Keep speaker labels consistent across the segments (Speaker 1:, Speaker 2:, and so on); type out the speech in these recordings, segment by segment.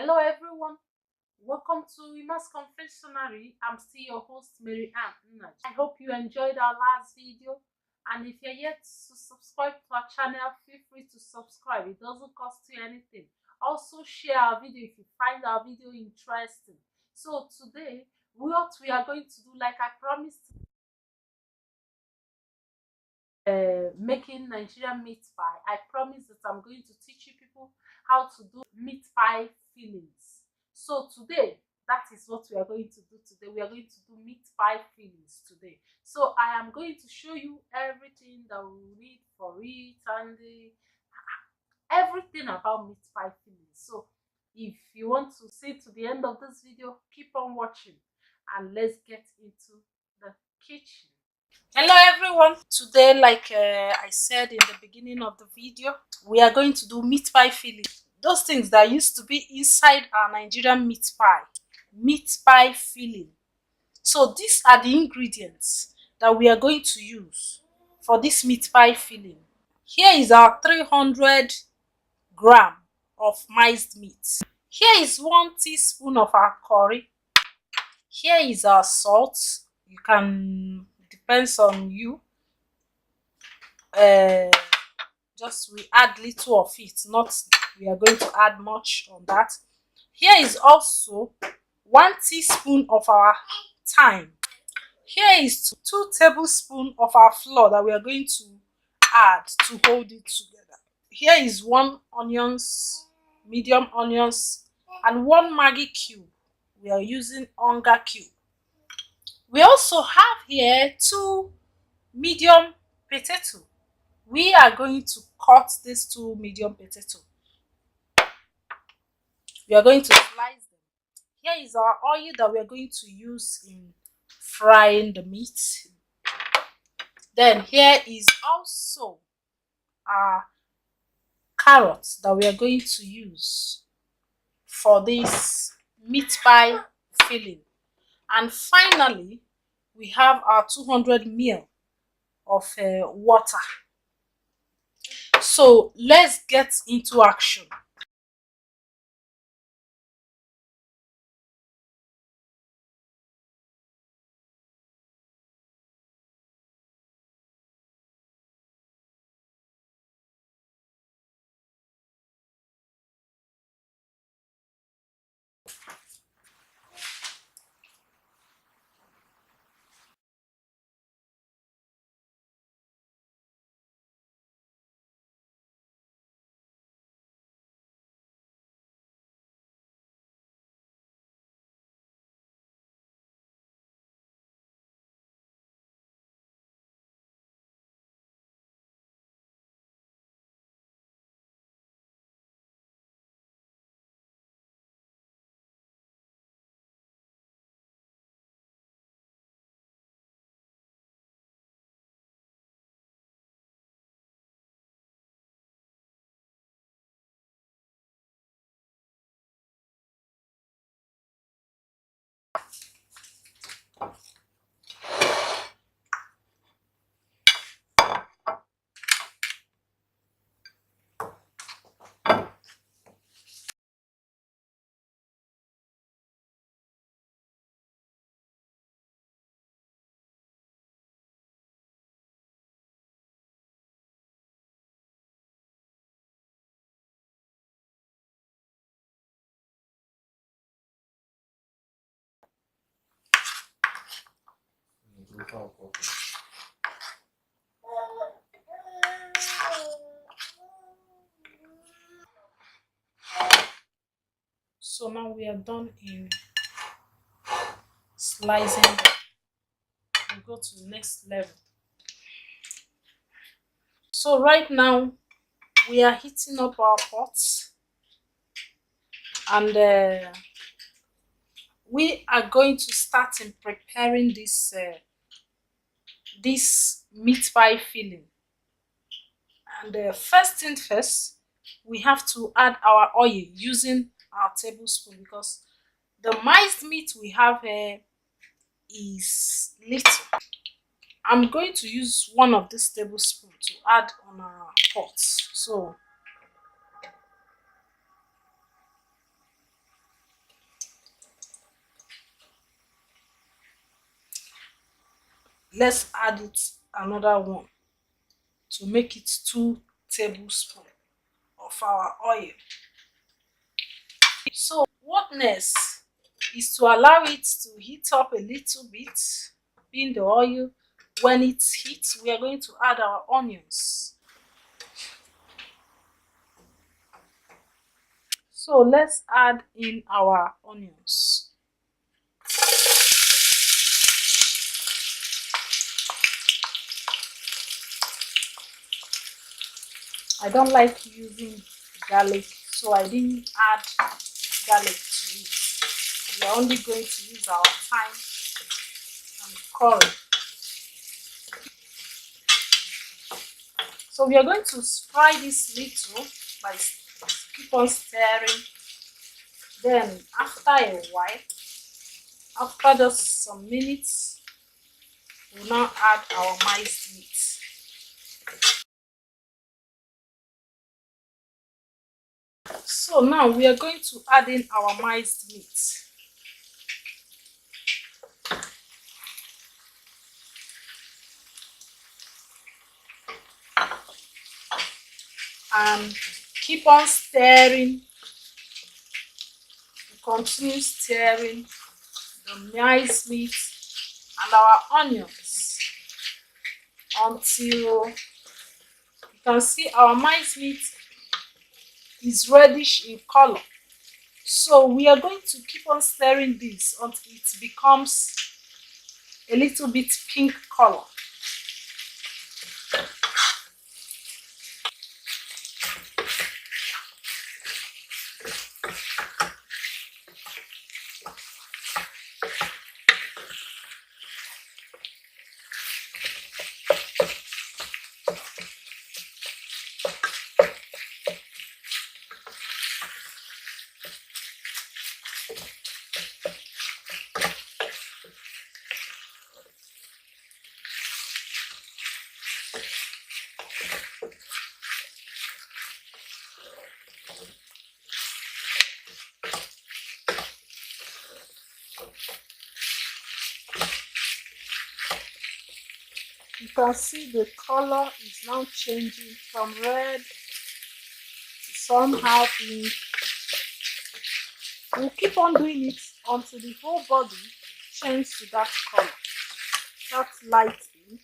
Speaker 1: Hello everyone, welcome to Emma's Confectionery. I'm still your host Mary Ann. I hope you enjoyed our last video, and if you're yet to subscribe to our channel, feel free to subscribe. It doesn't cost you anything. Also share our video if you find our video interesting. So today what we are going to do, like I promised, making Nigerian meat pie. I promise that I'm going to teach you people how to do meat pie fillings. So today, that is what we are going to do today. We are going to do meat pie fillings today. So I am going to show you everything that we need for it and everything about meat pie fillings. So if you want to see to the end of this video, keep on watching and let's get into the kitchen. Hello everyone, today like I said in the beginning of the video, we are going to do meat pie filling. Those things that used to be inside our Nigerian meat pie filling. So these are the ingredients that we are going to use for this meat pie filling. Here is our 300 gram of miced meat. Here is 1 teaspoon of our curry. Here is our salt. You can, depends on you. Just we add little of it, not we are going to add much on that. Here is also 1 teaspoon of our thyme. Here is 2 tablespoons of our flour that we are going to add to hold it together. Here is 1 onions, medium onions, and 1 Maggi cube. We are using onga cube. We also have here 2 medium potato. We are going to cut these 2 medium potato. We are going to slice them. Here is our oil that we are going to use in frying the meat. Then here is also our carrots that we are going to use for this meat pie filling. And finally, we have our 200 ml of water. So let's get into action. So now we are done in slicing. We go to the next level. So right now we are heating up our pots, and we are going to start in preparing this meat pie filling. And first thing first, we have to add our oil using our tablespoon, because the miced meat we have here is little. I'm going to use 1 of this tablespoon to add on our pot. So let's add it another one to make it 2 tablespoons of our oil. So what next is to allow it to heat up a little bit in the oil. When it heats, we are going to add our onions. So let's add in our onions. I don't like using garlic, so I didn't add garlic to it. We are only going to use our thyme and curry. So we are going to fry this little by keep on stirring. Then after a while, after just some minutes, we'll now add our minced meat. So now we are going to add in our minced meat. And keep on stirring. Continue stirring the minced meat and our onions until you can see our minced meat is reddish in color. So we are going to keep on stirring this until it becomes a little bit pink color. You can see the color is now changing from red to somehow pink. We'll keep on doing it until the whole body changes to that color, that light pink.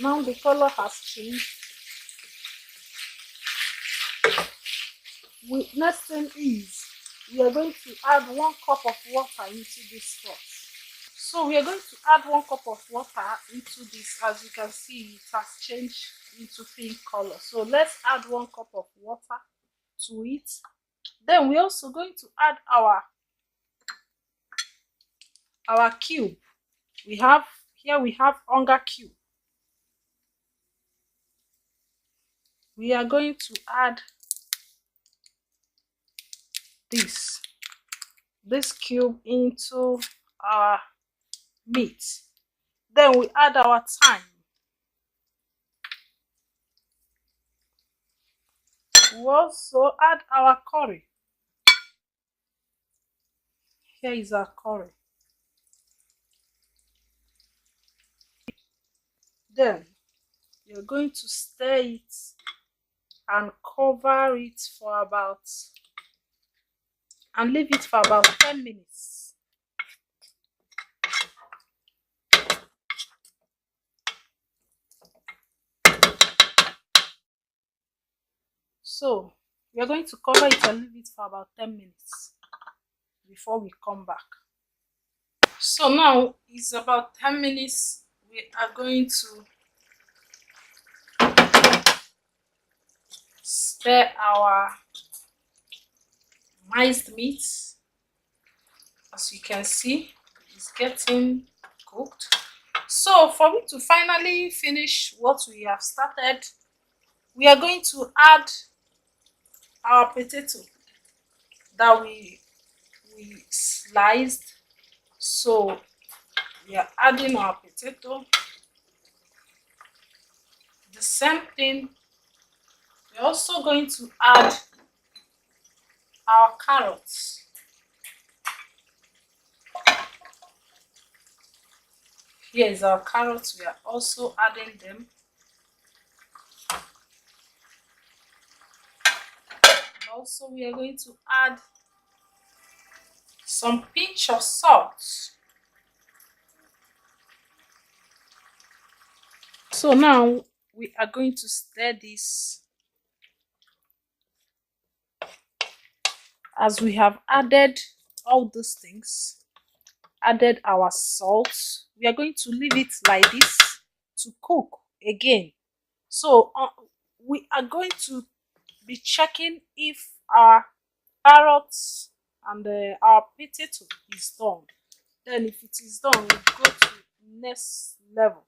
Speaker 1: Now the color has changed. Next thing is we are going to add 1 cup of water into this pot. So we are going to add 1 cup of water into this. As you can see, it has changed into pink color. So let's add 1 cup of water to it. Then we're also going to add our cube. We have hunger cube. We are going to add this cube into our meat. Then we add our thyme. We also add our curry. Here is our curry. Then you're going to stir it and cover it for and leave it for about 10 minutes. So we are going to cover it and leave it for about 10 minutes before we come back. So now it's about 10 minutes. We are going to stir our miced meat. As you can see, it's getting cooked. So for me to finally finish what we have started, we are going to add our potato that we sliced. So we are adding our potato. The same thing, we're also going to add our carrots. Here is our carrots. We are also adding them. And also we are going to add some pinch of salt. So now we are going to stir this. As we have added all these things, added our salt, we are going to leave it like this to cook again. So we are going to be checking if our carrots and our potato is done. Then if it is done, we go to next level.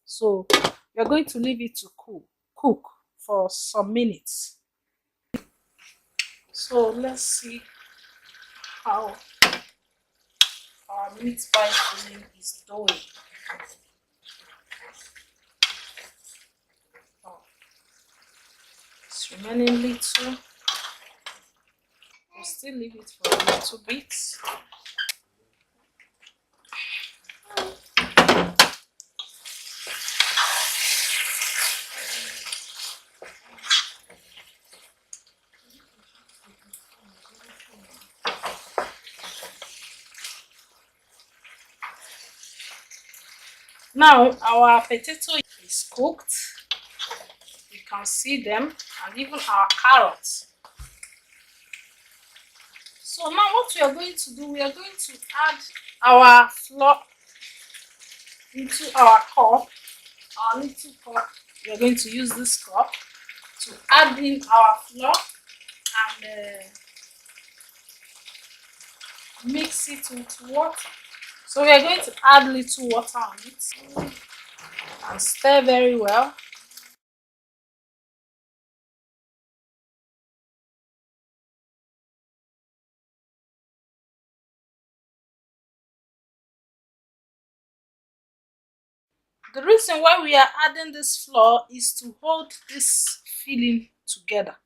Speaker 1: So we are going to leave it to cook for some minutes. So let's see how our meat pie filling is doing. Oh, it's remaining little. We'll still leave it for a little bit. Now our potato is cooked. You can see them, and even our carrots. So now what we are going to do, we are going to add our flour into our cup, our little cup. We are going to use this cup to add in our flour and mix it with water. So we are going to add little water on it and stir very well. The reason why we are adding this flour is to hold this filling together.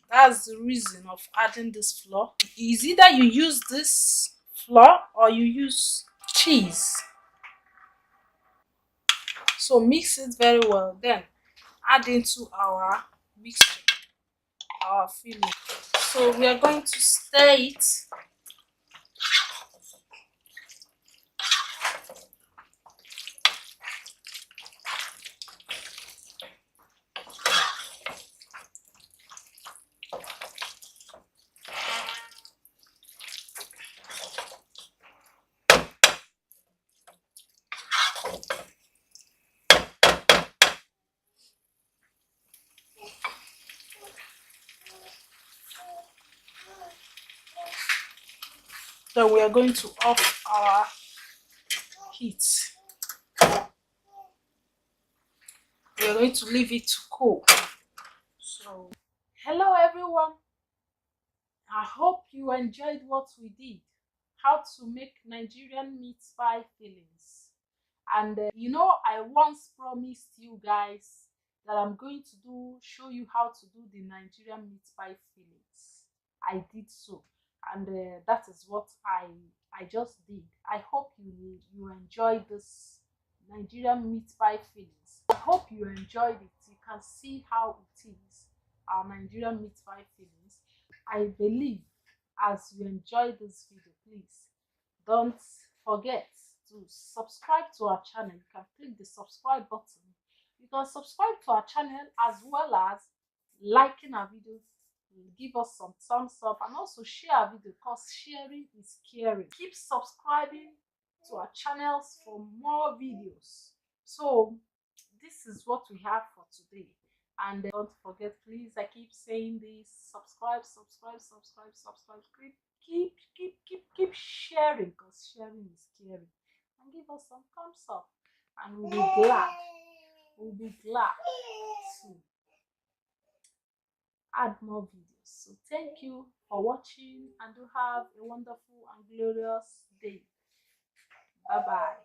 Speaker 1: That's the reason of adding this flour. Is either you use this flour or you use cheese. So mix it very well. Then add into our mixture, our filling. So we are going to stir it. Then we are going to off our heat. We are going to leave it to cool. So, hello everyone. I hope you enjoyed what we did. How to make Nigerian meat pie fillings. And I once promised you guys that I'm going to show you how to do the Nigerian meat pie fillings. I did so, and that is what I just did. I hope you enjoyed this Nigerian meat pie fillings. I hope you enjoyed it. You can see how it is, our Nigerian meat pie fillings. I believe as you enjoy this video, please don't forget to subscribe to our channel. You can click the subscribe button. You can subscribe to our channel as well as liking our video. Give us some thumbs up and also share our video because sharing is caring. Keep subscribing to our channels for more videos. So this is what we have for today. And don't forget, please, I keep saying this, subscribe, subscribe, subscribe, subscribe. Keep sharing, because sharing is caring. And give us some thumbs up, and we'll be glad to add more videos. So thank you for watching, and do have a wonderful and glorious day. Bye bye.